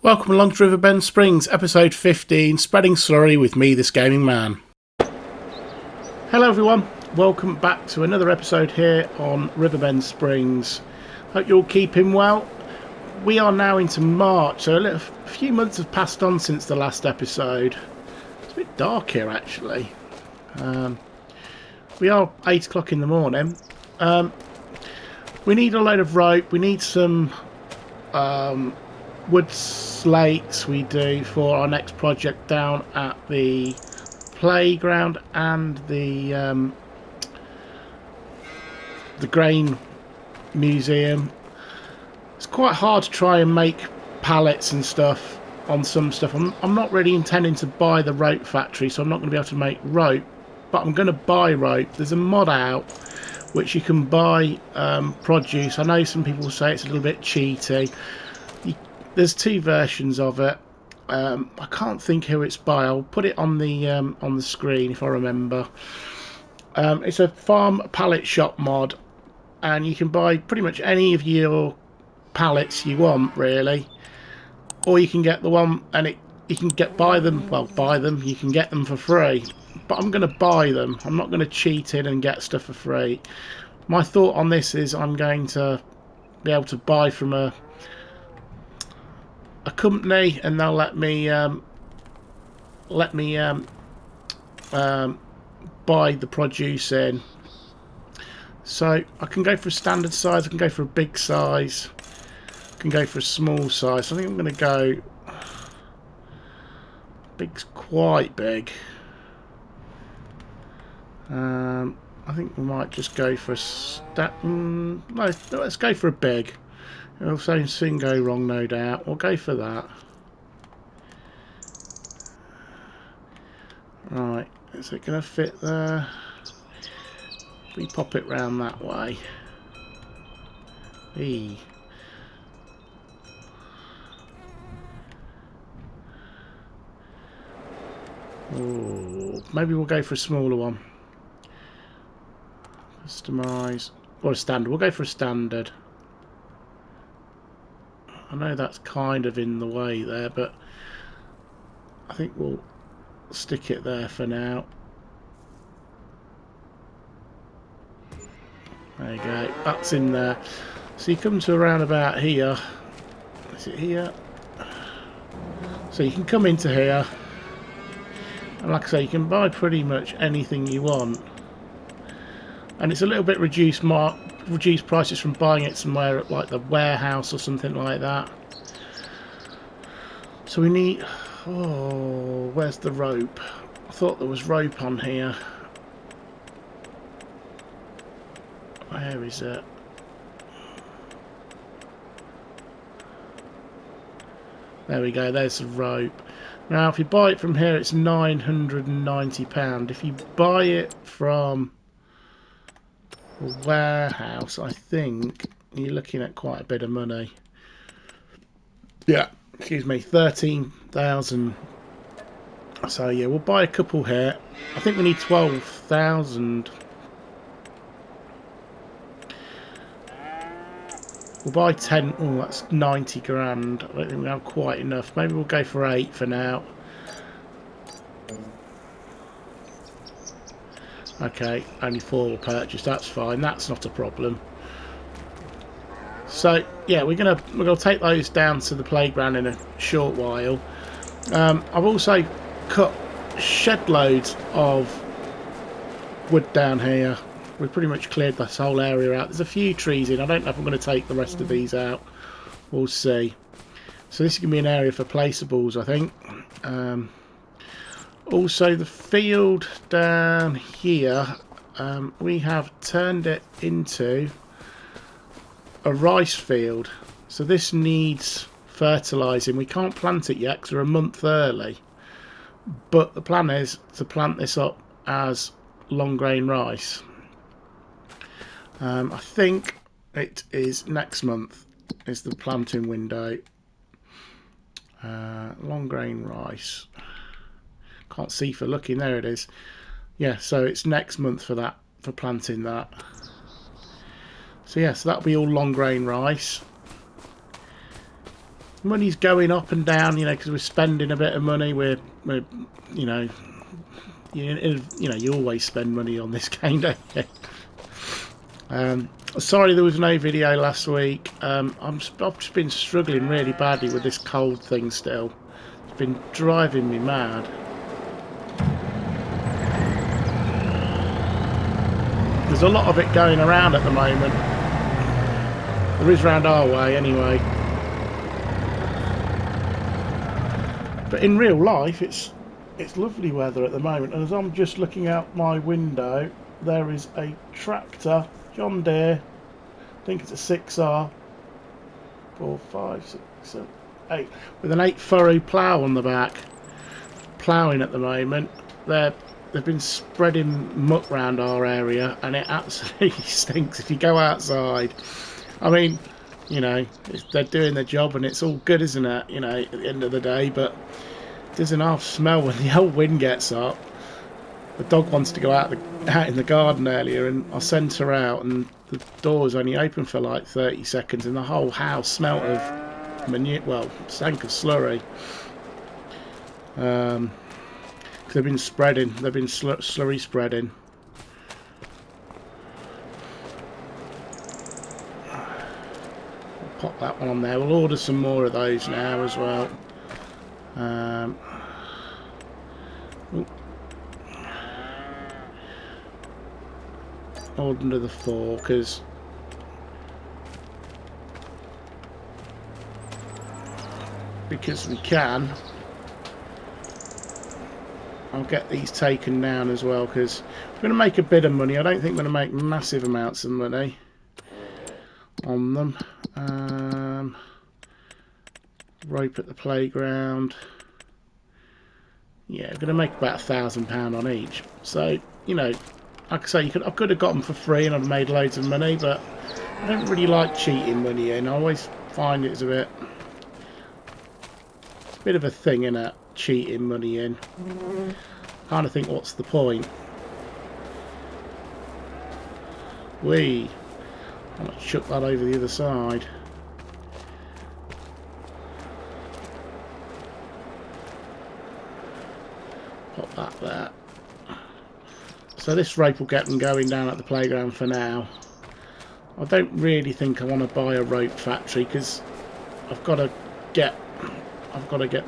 Welcome along to Riverbend Springs, episode 15, Spreading Slurry with me, this gaming man. Hello everyone, welcome back to another episode here on Riverbend Springs. Hope you're all keeping well. We are now into March, so a few months have passed on since the last episode. It's a bit dark here actually. We are 8 o'clock in the morning. We need a load of rope, we need some wood slates we do for our next project down at the playground and the grain museum. It's quite hard to try and make pallets and stuff on some stuff. I'm not really intending to buy the rope factory, so I'm not going to be able to make rope, but I'm going to buy rope. There's a mod out which you can buy produce. I know some people say it's a little bit cheaty. There's two versions of it. I can't think who it's by. I'll put it on the screen if I remember. It's a farm pallet shop mod, and you can buy pretty much any of your pallets you want, really. Or you can get the one, and you can buy them. You can get them for free. But I'm going to buy them. I'm not going to cheat in and get stuff for free. My thought on this is I'm going to be able to buy from a company, and they'll let me buy the produce in. So I can go for a standard size, I can go for a big size, I can go for a small size. So I think I'm going to go big's quite big. I think we might just go for a no, let's go for a big. It'll soon go wrong, no doubt. We'll go for that. Right, is it going to fit there? If we pop it round that way. Eee. Ooh, maybe we'll go for a smaller one. Customise. Or a standard. We'll go for a standard. I know that's kind of in the way there, but I think we'll stick it there for now. There you go, that's in there. So you come to around about here. Is it here? So you can come into here, and like I say, you can buy pretty much anything you want. And it's a little bit reduced prices from buying it somewhere at like the warehouse or something like that. So we need... oh, where's the rope? I thought there was rope on here. Where is it? There we go, there's the rope. Now if you buy it from here it's £990. If you buy it from warehouse, I think you're looking at quite a bit of money. Yeah, excuse me, 13,000. So yeah, we'll buy a couple here. I think we need 12,000. We'll buy 10. Oh, that's 90 grand. I don't think we have quite enough. Maybe we'll go for 8 for now. Okay, only 4 will purchase. That's fine. That's not a problem. So yeah, we're gonna take those down to the playground in a short while. I've also cut shed loads of wood down here. We've pretty much cleared this whole area out. There's a few trees in. I don't know if I'm going to take the rest of these out. We'll see. So this is going to be an area for placeables, I think. Also, the field down here, we have turned it into a rice field. So this needs fertilising. We can't plant it yet because we're a month early. But the plan is to plant this up as long grain rice. I think it is next month is the planting window. Long grain rice. Can't see for looking. There it is. Yeah, so it's next month for that, for planting that. So yeah, so that'll be all long grain rice. money's going up and down, you know, because we're spending a bit of money. We're you know, you always spend money on this game, don't you? Sorry there was no video last week. I've just been struggling really badly with this cold thing still. It's been driving me mad. There's a lot of it going around at the moment. There is round our way anyway. But in real life it's lovely weather at the moment, and as I'm just looking out my window, there is a tractor, John Deere, I think it's a 6R, 4, 5, 6, 7, 8, with an 8 furrow plough on the back, ploughing at the moment. They've been spreading muck round our area, and it absolutely stinks if you go outside. I mean, you know, they're doing their job and it's all good, isn't it, you know, at the end of the day, but there's an half smell when the old wind gets up. The dog wants to go out in the garden earlier, and I sent her out, and the door was only open for like 30 seconds, and the whole house smelt of manure, well, stank of slurry. Because they've been spreading, slurry spreading. We'll pop that one on there. We'll order some more of those now as well. Hold under the 4 because we can. I'll get these taken down as well because we're going to make a bit of money. I don't think we're going to make massive amounts of money on them. Rope at the playground. Yeah, we're going to make about £1,000 on each. So, you know, like I say, I could have got them for free and I've made loads of money, but I don't really like cheating money in. I always find it's a bit of a thing, innit? Cheating money in. Kind of think, what's the point? I'm going to chuck that over the other side. Pop that there. So this rope will get them going down at the playground for now. I don't really think I want to buy a rope factory because I've got to get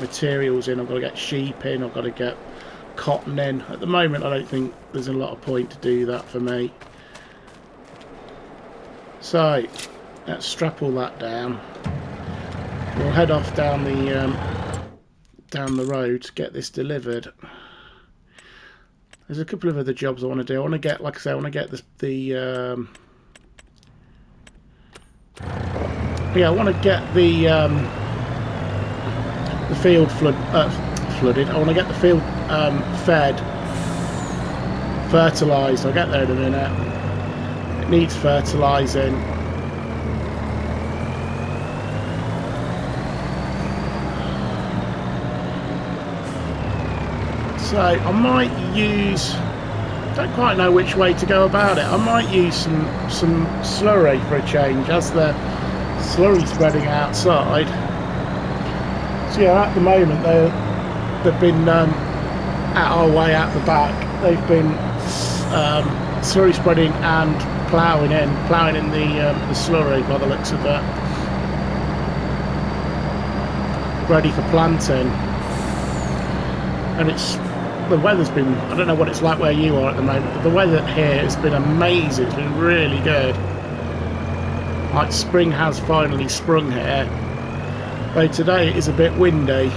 materials in. I've got to get sheep in. I've got to get cotton in. At the moment, I don't think there's a lot of point to do that for me. So let's strap all that down. We'll head off down the road to get this delivered. There's a couple of other jobs I want to do. I want to get, like I say, I want to get the field flooded. I want to get the field fed, fertilised. I'll get there in a minute. It needs fertilising. So I might use, don't quite know which way to go about it. I might use some slurry for a change, as the slurry spreading outside. So yeah, at the moment they've been at our way out the back. They've been slurry spreading and ploughing in the slurry by the looks of it, ready for planting. And the weather's been, I don't know what it's like where you are at the moment, but the weather here has been amazing. It's been really good. Like, spring has finally sprung here, though today it is a bit windy.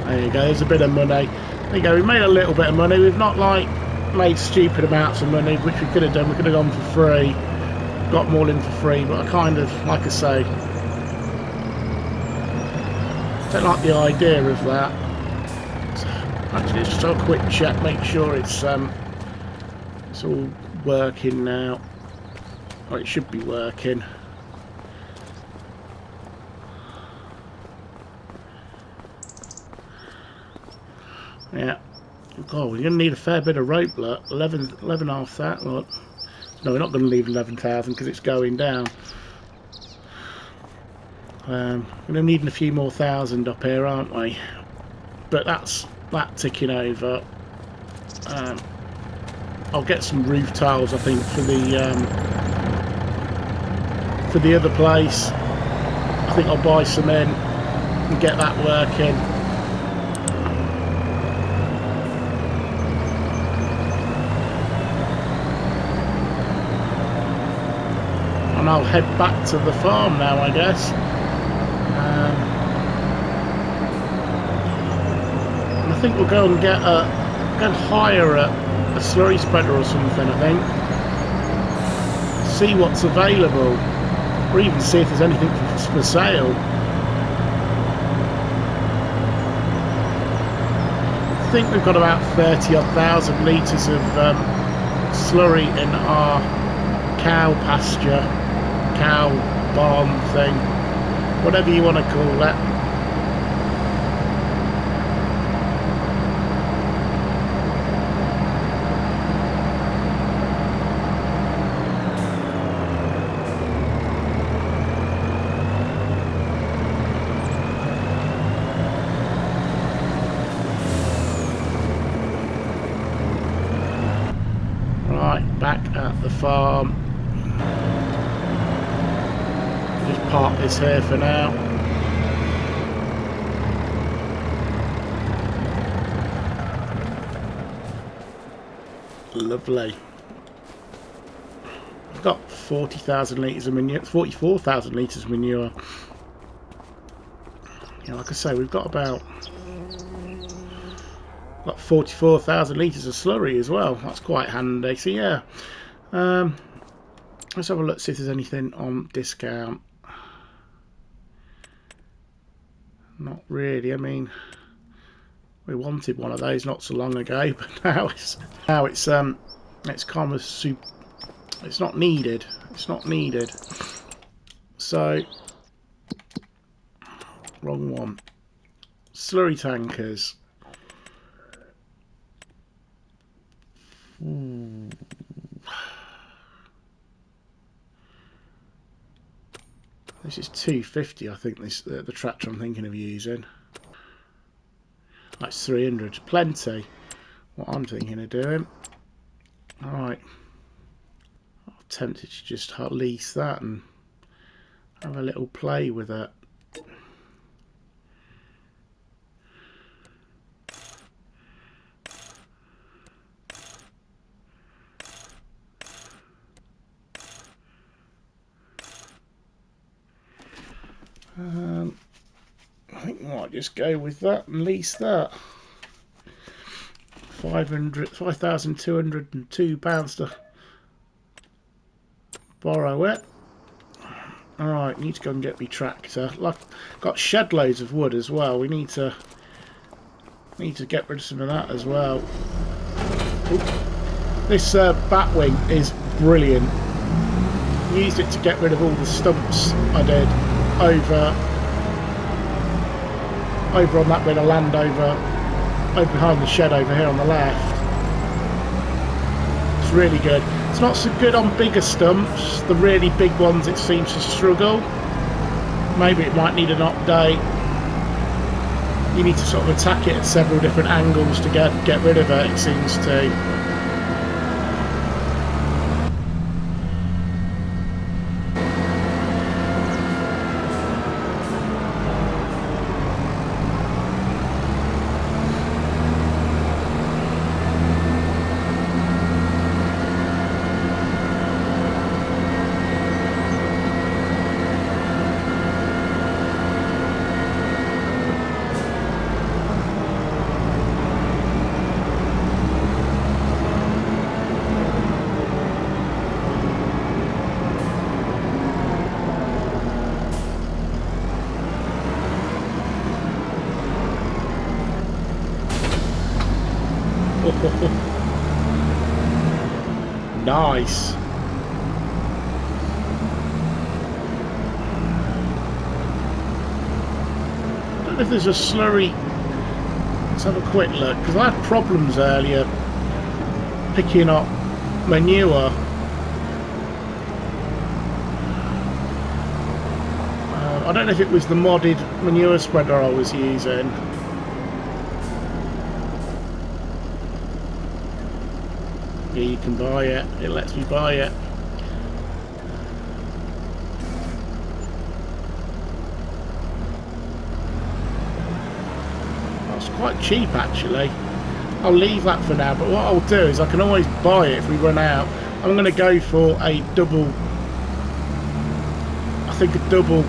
There you go, there's a bit of money. There you go, we made a little bit of money. We've not like made stupid amounts of money, which we could have done. We could have gone for free, got them all in for free, but I kind of, like I say, don't like the idea of that. So, actually, let's just have a quick check, make sure it's all working now. Or it should be working. Yeah. God, we're going to need a fair bit of rope, look. 11 off that, look. No, we're not going to leave 11,000 because it's going down. We're going to need a few more thousand up here, aren't we? But that's that ticking over. I'll get some roof tiles, I think, for the other place. I think I'll buy some in and get that working. And I'll head back to the farm now, I guess. And I think we'll go and get hire a slurry spreader or something, I think. See what's available. Or even see if there's anything for sale. I think we've got about 30,000 litres of slurry in our cow pasture, cow barn thing, whatever you want to call it. Back at the farm. Just park this here for now. Lovely. I've got 40,000 litres of manure, 44,000 litres of manure. Yeah, like I say, we've got about 44,000 litres of slurry as well. That's quite handy. So yeah, let's have a look, see if there's anything on discount. Not really. I mean, we wanted one of those not so long ago, but now it's kind of it's not needed. It's not needed. So wrong one. Slurry tankers. Ooh. This is 250, I think. This the tractor I'm thinking of using. That's 300. Plenty. What I'm thinking of doing. All right. I'm tempted to just lease that and have a little play with it. I think I might just go with that and lease that. £5,202 to borrow it. Alright, need to go and get me tractor. Like, got shed loads of wood as well. We need to get rid of some of that as well. Ooh. This bat wing is brilliant. Used it to get rid of all the stumps I did over on that bit of land over behind the shed over here on the left. It's really good. It's not so good on bigger stumps. The really big ones it seems to struggle. Maybe it might need an update. You need to sort of attack it at several different angles to get rid of it, it seems to. Nice. I don't know if there's a slurry. Let's have a quick look, because I had problems earlier picking up manure don't know if it was the modded manure spreader I was using. Yeah, you can buy it. It lets me buy it. That's quite cheap actually. I'll leave that for now, but what I'll do is I can always buy it if we run out. I'm going to go for a double, I think a double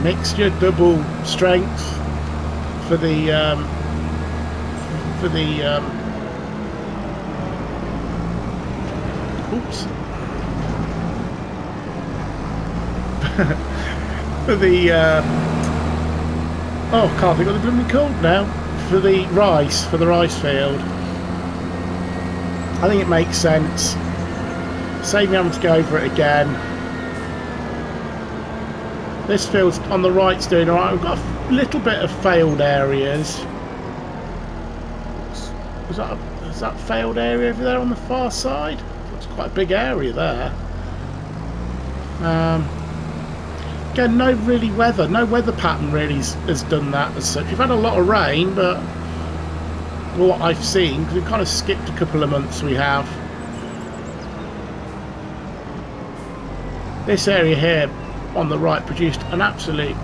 mixture, double strength for the oops for the oh, can't think what they're blooming called now, for the rice field. I think it makes sense. Save me having to go over it again. This field's on the right's doing alright. We've got a little bit of failed areas. Is that failed area over there on the far side? It's quite a big area there. Again, no weather pattern really has done that as such. We've had a lot of rain, but what I've seen, because we've kind of skipped a couple of months, we have. This area here on the right produced an absolute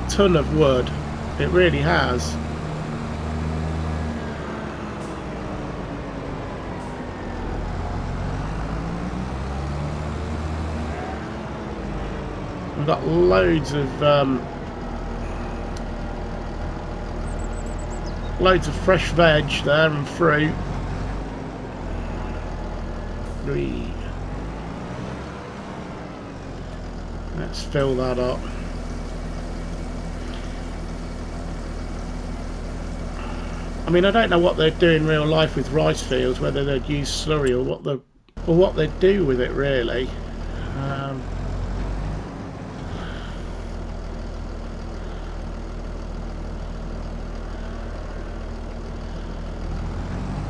ton of wood. It really has. We've got loads of fresh veg there and fruit. Let's fill that up. I mean, I don't know what they'd do in real life with rice fields, whether they'd use slurry or what they'd do with it really.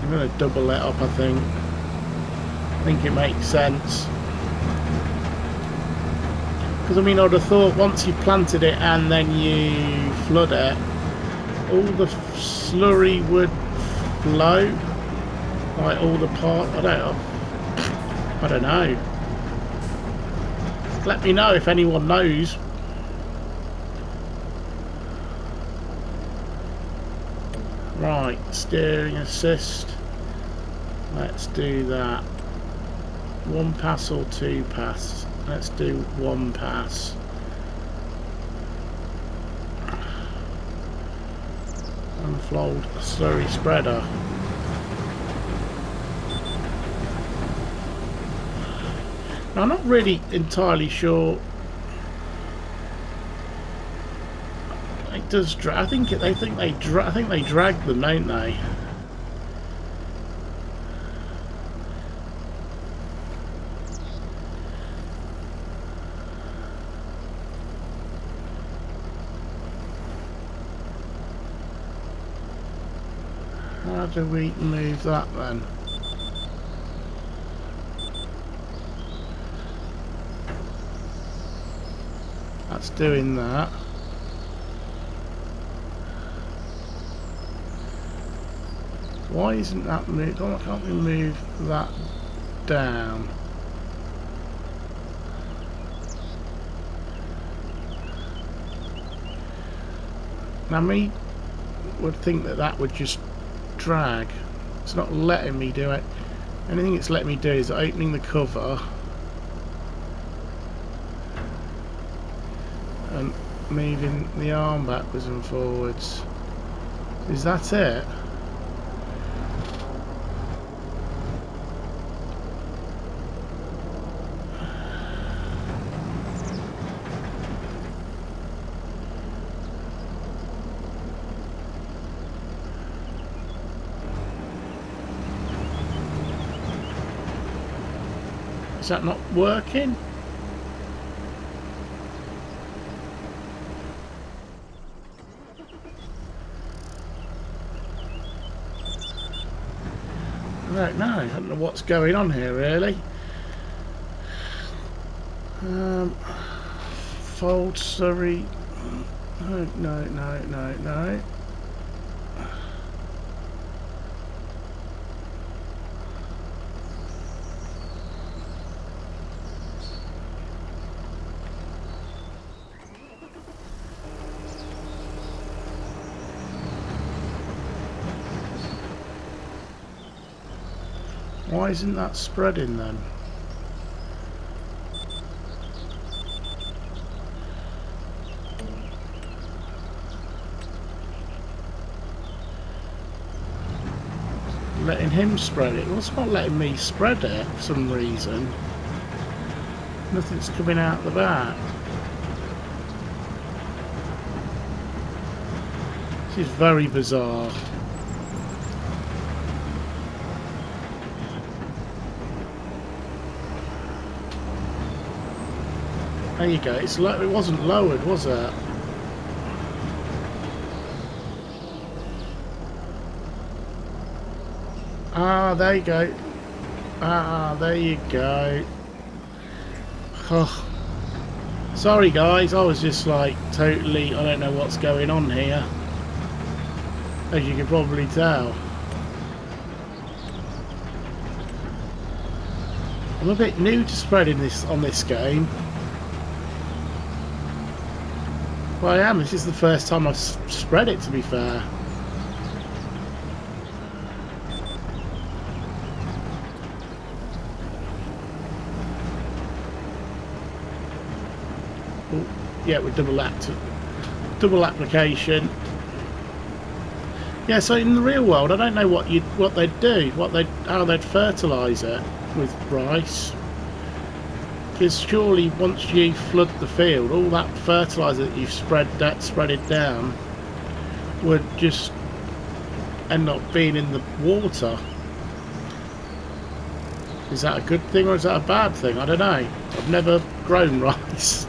I'm going to double it up, I think. I think it makes sense. Because I mean, I'd have thought once you've planted it and then you flood it, all the slurry would flow, like all the part. I don't know. Let me know if anyone knows. Right, steering assist. Let's do that. One pass or two pass? Let's do one pass. Unfold slurry spreader. Now, I'm not really entirely sure. It does drag. I think they drag them, don't they? How do we move that then? That's doing that. Why isn't that moved? Why can't we move that down? Now, me would think that would just drag. It's not letting me do it. Anything it's letting me do is opening the cover and moving the arm backwards and forwards. Is that it? Is that not working? I don't know what's going on here really. Fold slurry. No. Why isn't that spreading then? Letting him spread it. Well, it's not letting me spread it for some reason. Nothing's coming out the back. This is very bizarre. There you go. It's it wasn't lowered, was it? Ah, there you go. Ah, there you go. Oh. Sorry guys, I was just like totally, I don't know what's going on here. As you can probably tell. I'm a bit new to spreading this on this game. Well, I am. This is the first time I've spread it, to be fair. Oh, yeah, with double application. Yeah, so in the real world, I don't know what they'd do, how they'd fertilise it with rice. Because surely once you flood the field, all that fertiliser that you've spread it down would just end up being in the water. Is that a good thing or is that a bad thing? I don't know. I've never grown rice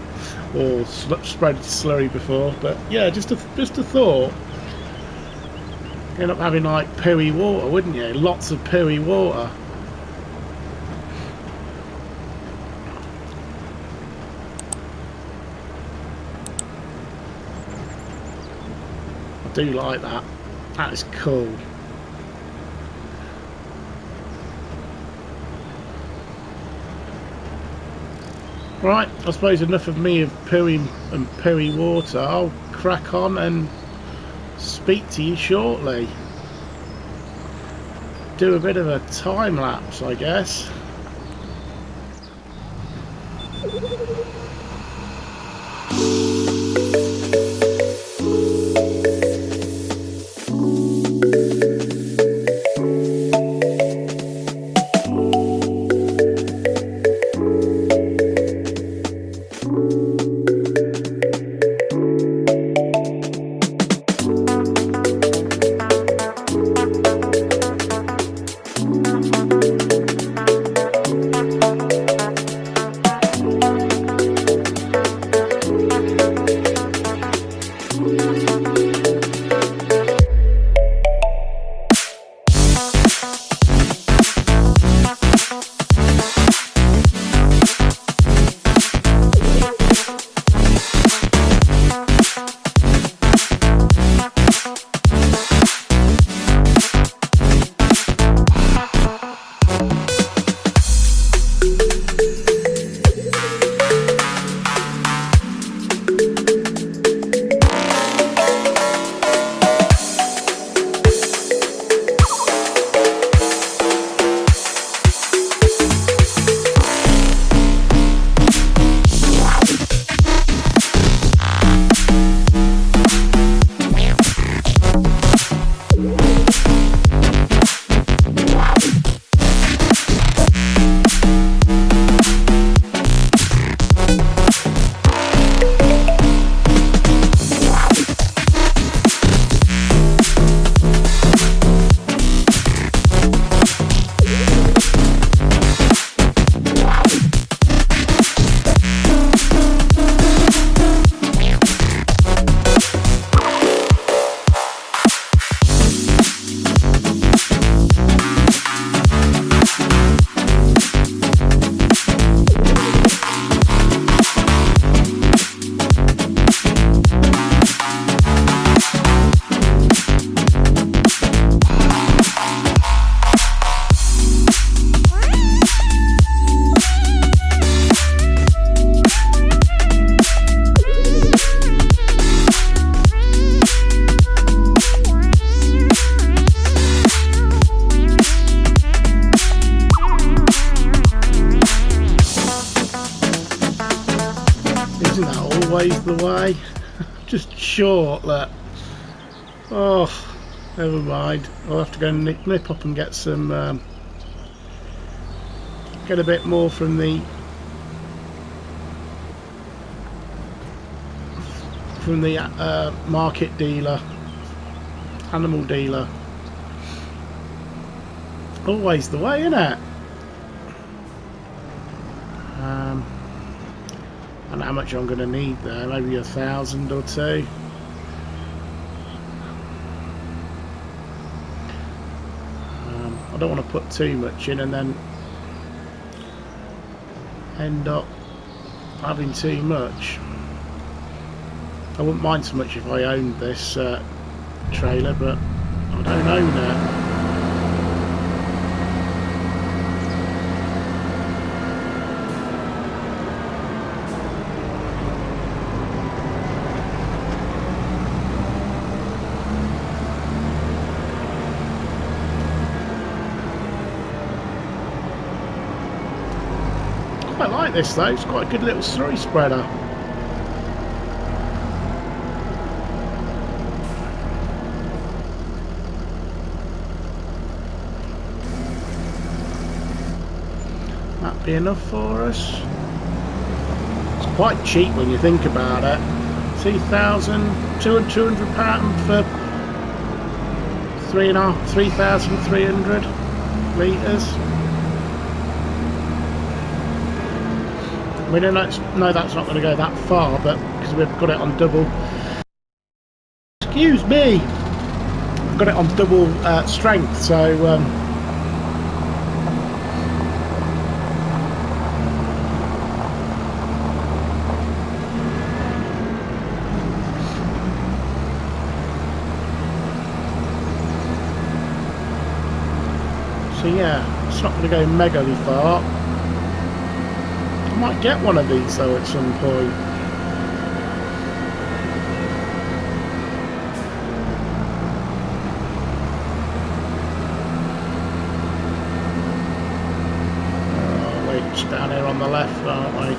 or spread slurry before, but yeah, just a thought. You end up having like pooey water, wouldn't you? Lots of pooey water. I do like that. That is cool. Right, I suppose enough of me of pooey and pooey water. I'll crack on and speak to you shortly. Do a bit of a time lapse, I guess. always the way. Just short, that. Oh, never mind. I'll have to go and nip up and get some, get a bit more from the market dealer, animal dealer. Always the way, isn't it? And how much I'm going to need there? Maybe 1,000 or two. I don't want to put too much in and then end up having too much. I wouldn't mind so much if I owned this trailer, but I don't own it. I like this though, it's quite a good little slurry spreader. That be enough for us? It's quite cheap when you think about it. £2,200 for 3,300 litres. We don't know that's not going to go that far, but because we've got it on double. Excuse me. We've got it on double strength, so yeah, it's not going to go megally far. I might get one of these though at some point. Oh, we're just down here on the left, aren't we?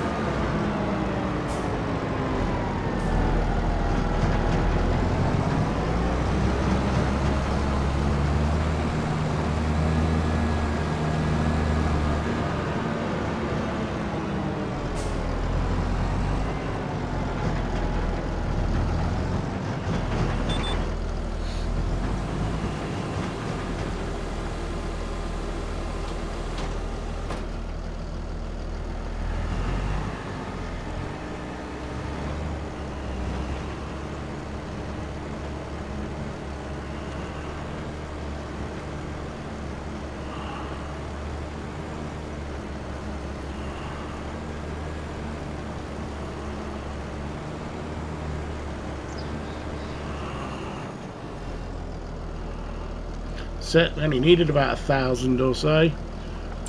It only needed about 1,000 or so, I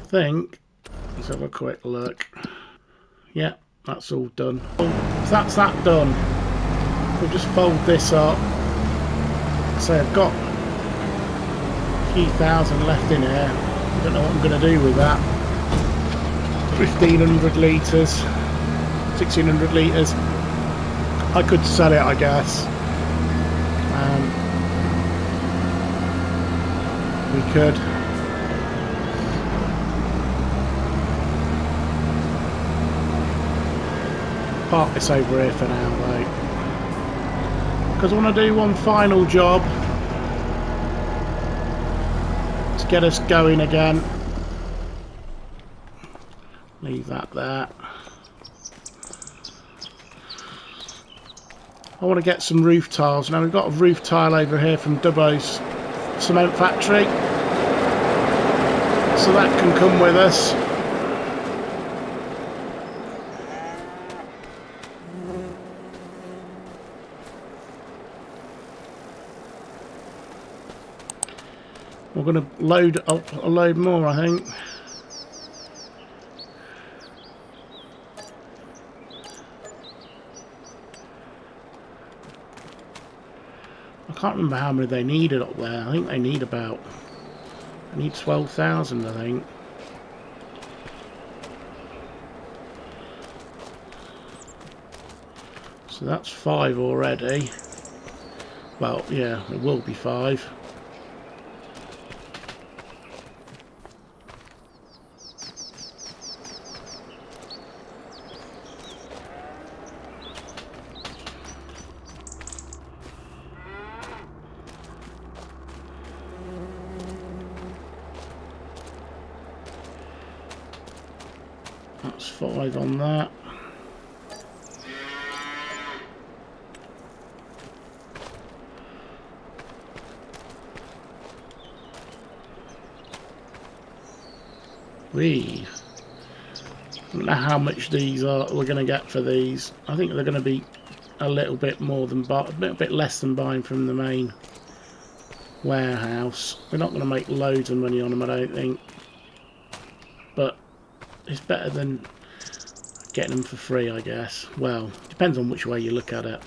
think. Let's have a quick look. Yeah, that's all done. So that's that done. We'll just fold this up. So I've got a few thousand left in here. I don't know what I'm going to do with that. 1,500 litres, 1,600 litres. I could sell it, I guess. We could. Park this over here for now though, because I want to do one final job to get us going again. Leave that there. I want to get some roof tiles. Now we've got a roof tile over here from Dubbo's cement factory, so that can come with us. We're going to load up a load more, I think. I can't remember how many they needed up there. I think they need about... I need 12,000, I think. So that's 5 already. Well, yeah, it will be 5. That's 5 on that. I don't know how much these are. We're going to get for these. I think they're going to be a little bit more than a bit less than buying from the main warehouse. We're not going to make loads of money on them, I don't think, but it's better than getting them for free, I guess. Well, depends on which way you look at it.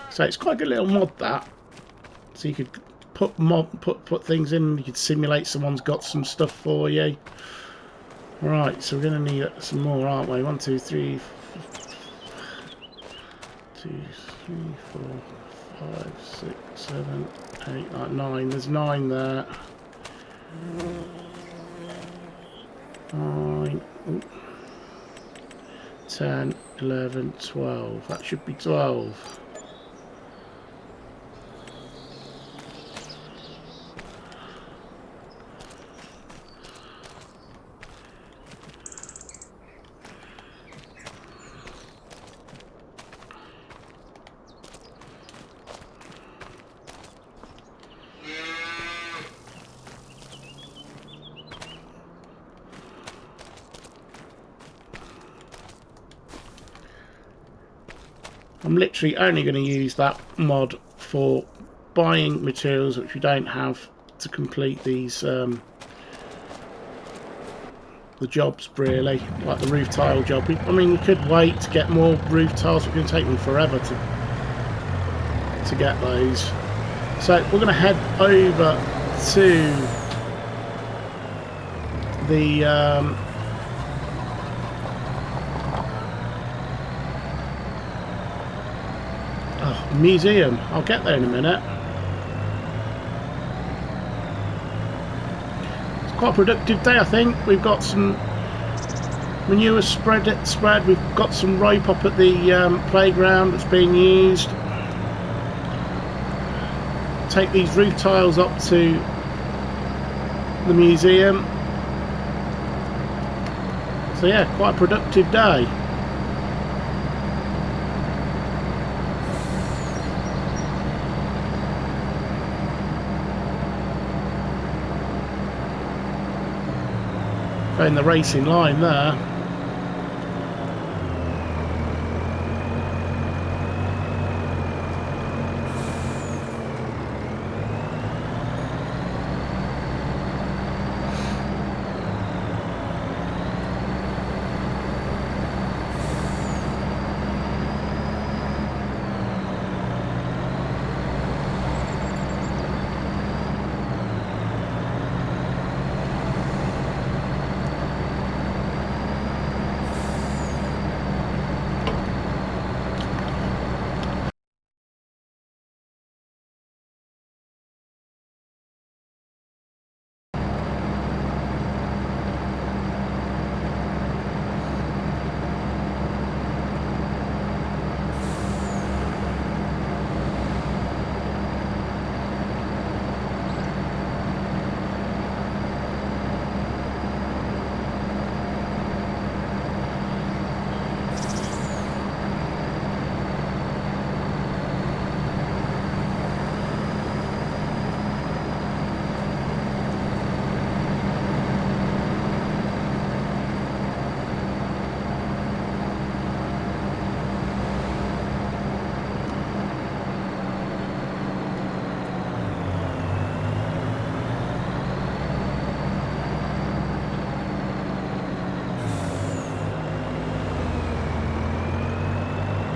So it's quite a good little mod, that. So you could put things in. You could simulate someone's got some stuff for you. Right, so we're going to need some more, aren't we? 1, 2, 3, 2, 3, 4, 5, 6, 7, 8, 9. There's 9 there. 9, 10, 11, 12. That should be 12. I'm literally only going to use that mod for buying materials which we don't have to complete these the jobs, really, like the roof tile job. I mean, we could wait to get more roof tiles. It's going to take them forever to get those. So we're going to head over to the museum. I'll get there in a minute. It's quite a productive day, I think. We've got some manure spread. We've got some rope up at the playground that's being used. Take these roof tiles up to the museum. So yeah, quite a productive day. In the racing line there.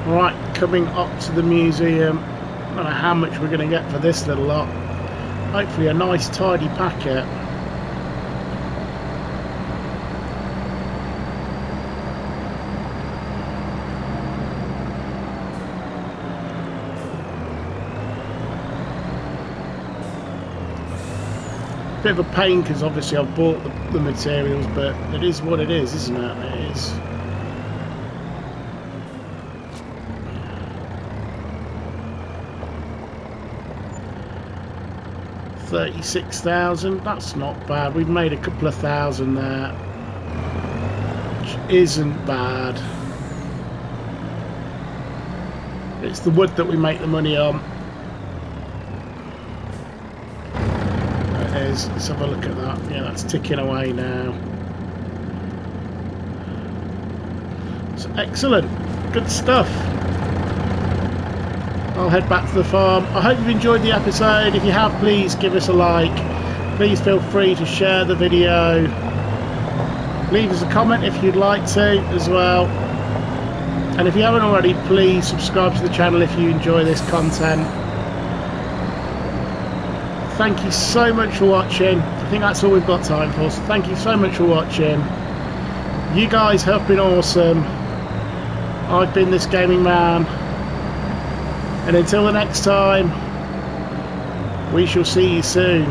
Right, coming up to the museum. I don't know how much we're going to get for this little lot. Hopefully a nice tidy packet. bit of a pain because obviously I've bought the materials, but it is what it is, isn't it? It is. $36,000. That's not bad. We've made a couple of thousand there, which isn't bad. It's the wood that we make the money on. There it is. Let's have a look at that. Yeah, that's ticking away now. So excellent. Good stuff. I'll head back to the farm. I hope you've enjoyed the episode. If you have, please give us a like. Please feel free to share the video. Leave us a comment if you'd like to as well. And if you haven't already, please subscribe to the channel if you enjoy this content. Thank you so much for watching. I think that's all we've got time for. So thank you so much for watching. You guys have been awesome. I've been This Gaming Man. And until the next time, we shall see you soon.